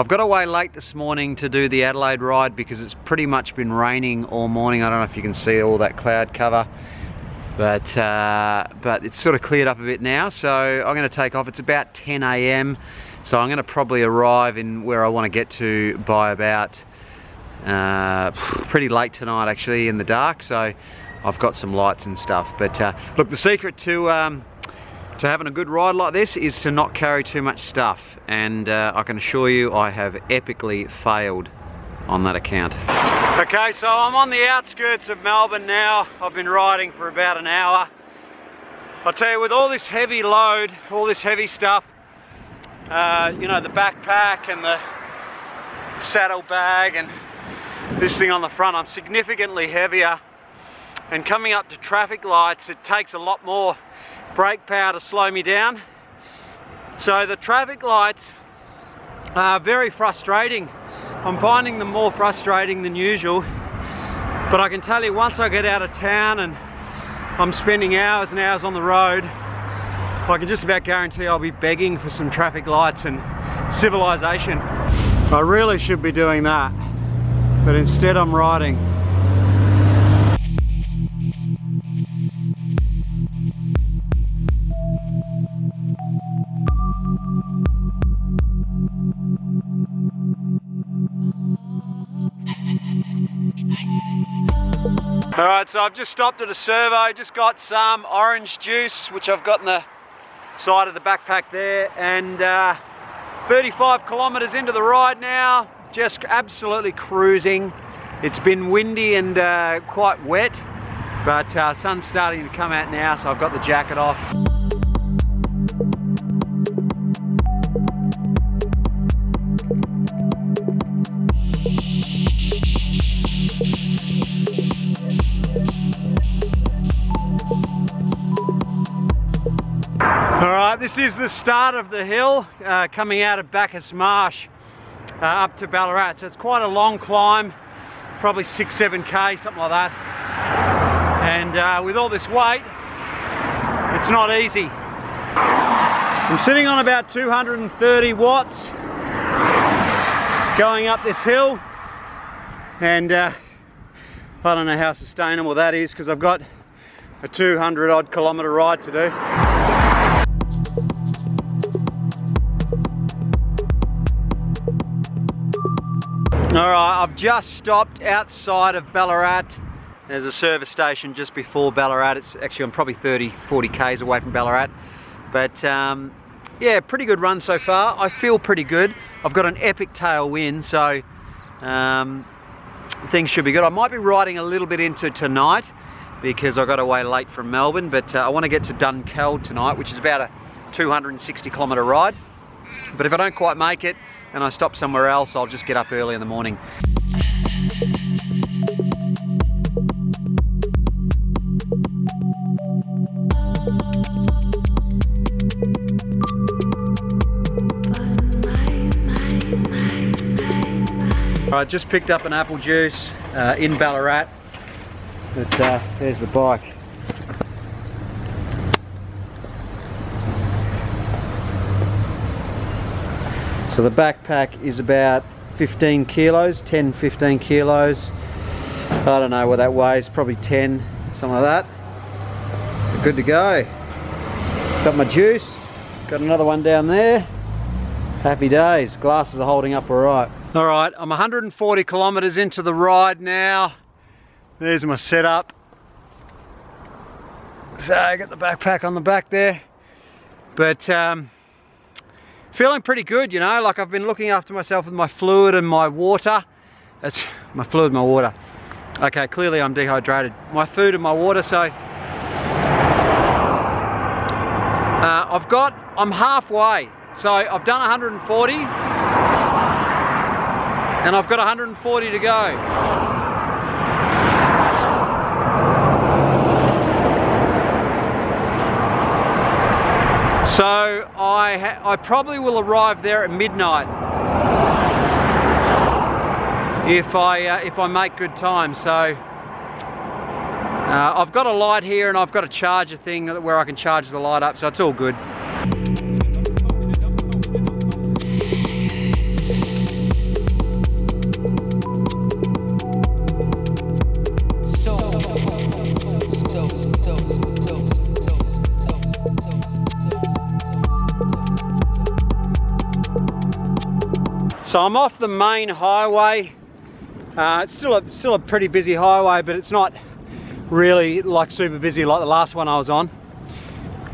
I've got away late this morning to do the Adelaide ride because it's pretty much been raining all morning. I don't know if you can see all that cloud cover, but it's sort of cleared up a bit now, so I'm going to take off. It's about 10 AM, so I'm going to probably arrive in where I want to get to by about pretty late tonight, actually, in the dark, so I've got some lights and stuff. But look, the secret to having a good ride like this is to not carry too much stuff, and I can assure you I have epically failed on that account. Okay, so I'm on the outskirts of Melbourne now. I've been riding for about an hour. I'll tell you, with all this heavy load, all this heavy stuff, you know, the backpack and the saddle bag and this thing on the front, I'm significantly heavier, and coming up to traffic lights, it takes a lot more brake power to slow me down. So the traffic lights are very frustrating. I'm finding them more frustrating than usual, but I can tell you, once I get out of town and I'm spending hours and hours on the road, I can just about guarantee I'll be begging for some traffic lights and civilization. I really should be doing that, but instead I'm riding. Alright, so I've just stopped at a servo, just got some orange juice, which I've got in the side of the backpack there, and 35 kilometres into the ride now, just absolutely cruising. It's been windy and quite wet, but sun's starting to come out now, so I've got the jacket off. Alright, this is the start of the hill coming out of Bacchus Marsh up to Ballarat. So it's quite a long climb, probably 6-7k, something like that. And with all this weight, it's not easy. I'm sitting on about 230 watts going up this hill, and I don't know how sustainable that is because I've got a 200 odd kilometre ride to do. Alright, I've just stopped outside of Ballarat. There's a service station just before Ballarat. It's actually, I'm probably 30-40 k's away from Ballarat. But yeah, pretty good run so far. I feel pretty good. I've got an epic tailwind, so things should be good. I might be riding a little bit into tonight because I got away late from Melbourne, but I want to get to Dunkeld tonight, which is about a 260 kilometre ride. But if I don't quite make it and I stop somewhere else, I'll just get up early in the morning. Alright, just picked up an apple juice in Ballarat, but there's the bike. So the backpack is about 15 kilos, 10-15 kilos. I don't know what that weighs, probably 10, something like that. We're good to go. Got my juice, got another one down there. Happy days, glasses are holding up all right. All right, I'm 140 kilometers into the ride now. There's my setup. So I got the backpack on the back there. But feeling pretty good, you know, like I've been looking after myself with my fluid and my water. That's my fluid, my water. Okay, clearly I'm dehydrated. My food and my water, so I'm halfway. So I've done 140 and I've got 140 to go. So I probably will arrive there at midnight if I make good time. So I've got a light here and I've got a charger thing where I can charge the light up, so it's all good. So I'm off the main highway. It's still a pretty busy highway, but it's not really like super busy like the last one I was on.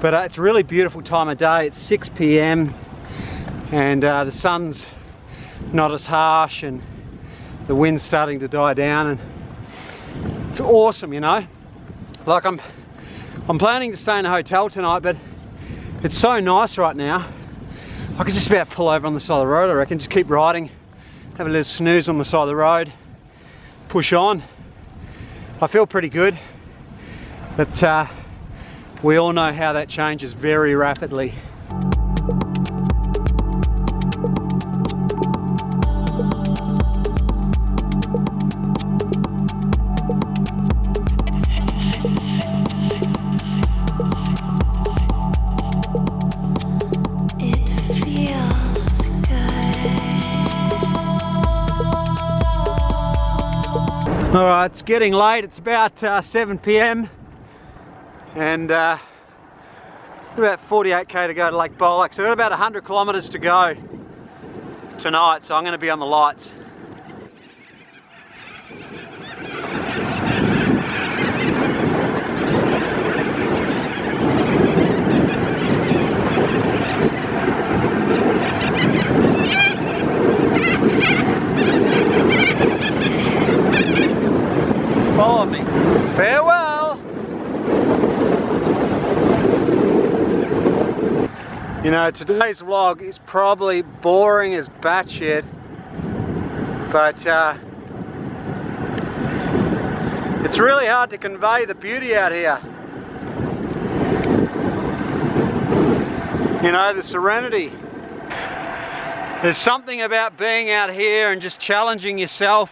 But it's a really beautiful time of day. It's 6 p.m. and the sun's not as harsh and the wind's starting to die down, and it's awesome, you know. Like I'm planning to stay in a hotel tonight, but it's so nice right now. I could just about pull over on the side of the road, I reckon. Just keep riding, have a little snooze on the side of the road, push on. I feel pretty good, but we all know how that changes very rapidly. Alright, it's getting late. It's about 7 p.m. and about 48k to go to Lake Bolac. So I've got about 100 kilometres to go tonight, so I'm going to be on the lights. Follow me. Farewell! You know, today's vlog is probably boring as batshit, but it's really hard to convey the beauty out here. You know, the serenity. There's something about being out here and just challenging yourself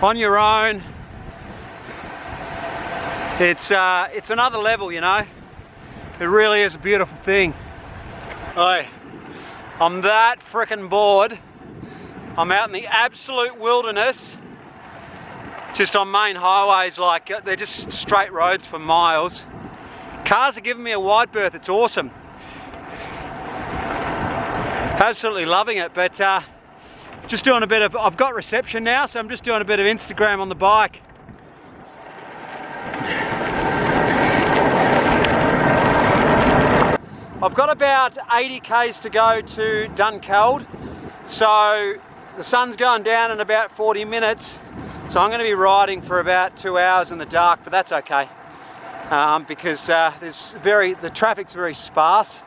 on your own. It's another level, you know. It really is a beautiful thing. Oi, I'm that frickin' bored. I'm out in the absolute wilderness, just on main highways, like they're just straight roads for miles. Cars are giving me a wide berth. It's awesome. Absolutely loving it, but just doing a bit of, I've got reception now, so I'm just doing a bit of Instagram on the bike. I've got about 80 k's to go to Dunkeld, so the sun's going down in about 40 minutes, so I'm going to be riding for about 2 hours in the dark, but that's okay, because the traffic's very sparse,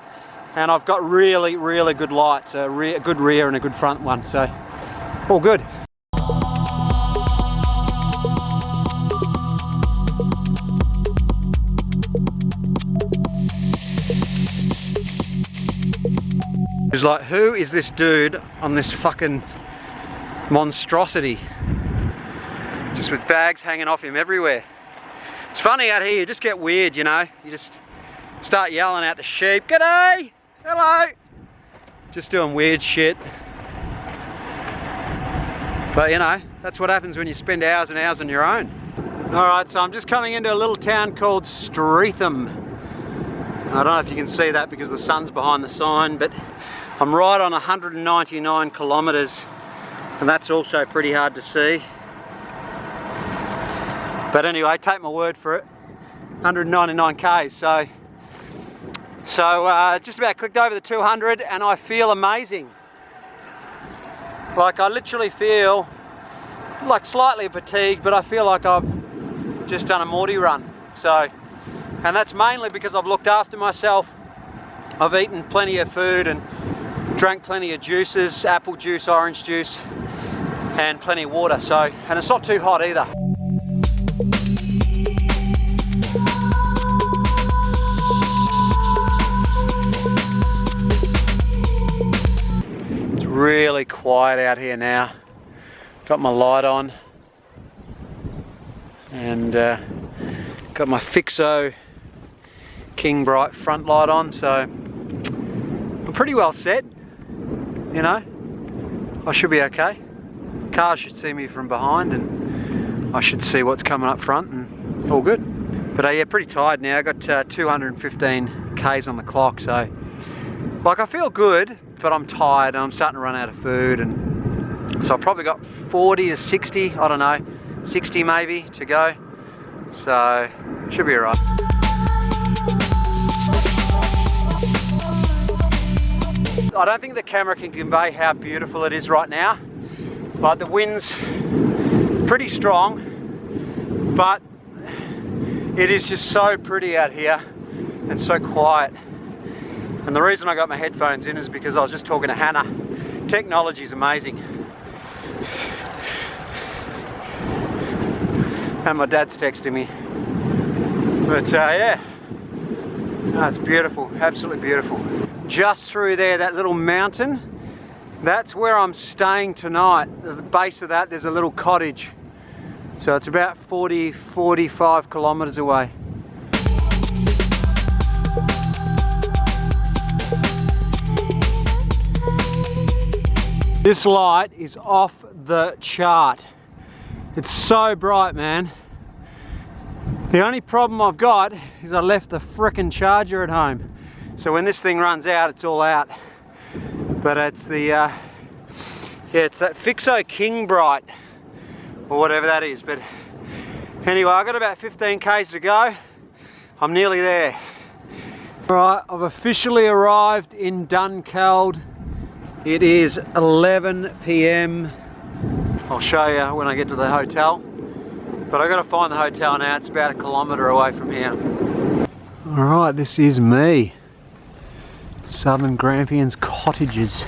and I've got really good lights, a good rear and a good front one, so all good. It's like, who is this dude on this fucking monstrosity? Just with bags hanging off him everywhere. It's funny out here, you just get weird, you know? You just start yelling out the sheep, "G'day! Hello!" Just doing weird shit. But you know, that's what happens when you spend hours and hours on your own. Alright, so I'm just coming into a little town called Streatham. I don't know if you can see that because the sun's behind the sign, but I'm right on 199 kilometres, and that's also pretty hard to see. But anyway, take my word for it, 199 k's, so just about clicked over the 200 and I feel amazing. Like I literally feel like slightly fatigued, but I feel like I've just done a Morty run. So, and that's mainly because I've looked after myself. I've eaten plenty of food and drank plenty of juices, apple juice, orange juice, and plenty of water. So, and it's not too hot either. It's really quiet out here now. Got my light on and got my Fixo King Bright front light on, so I'm pretty well set, you know. I should be okay. Cars should see me from behind and I should see what's coming up front and all good. But yeah, pretty tired now. I got 215 k's on the clock, so Like, I feel good, but I'm tired and I'm starting to run out of food, and so I've probably got 40 to 60, I don't know, 60 maybe to go. So, should be alright. I don't think the camera can convey how beautiful it is right now. Like, the wind's pretty strong, but it is just so pretty out here and so quiet. And the reason I got my headphones in is because I was just talking to Hannah. Technology is amazing. And my dad's texting me. But yeah, no, it's beautiful, absolutely beautiful. Just through there, that little mountain, that's where I'm staying tonight. At the base of that, there's a little cottage. So it's about 40, 45 kilometers away. This light is off the chart. It's so bright, man. The only problem I've got is I left the frickin' charger at home. So when this thing runs out, it's all out. But it's the, yeah, it's that Fixo King Bright, or whatever that is. But anyway, I've got about 15 k's to go. I'm nearly there. All right, I've officially arrived in Dunkeld. It is 11 p.m. I'll show you when I get to the hotel. But I've got to find the hotel now. It's about 1 kilometre away from here. All right, this is me. Southern Grampians Cottages.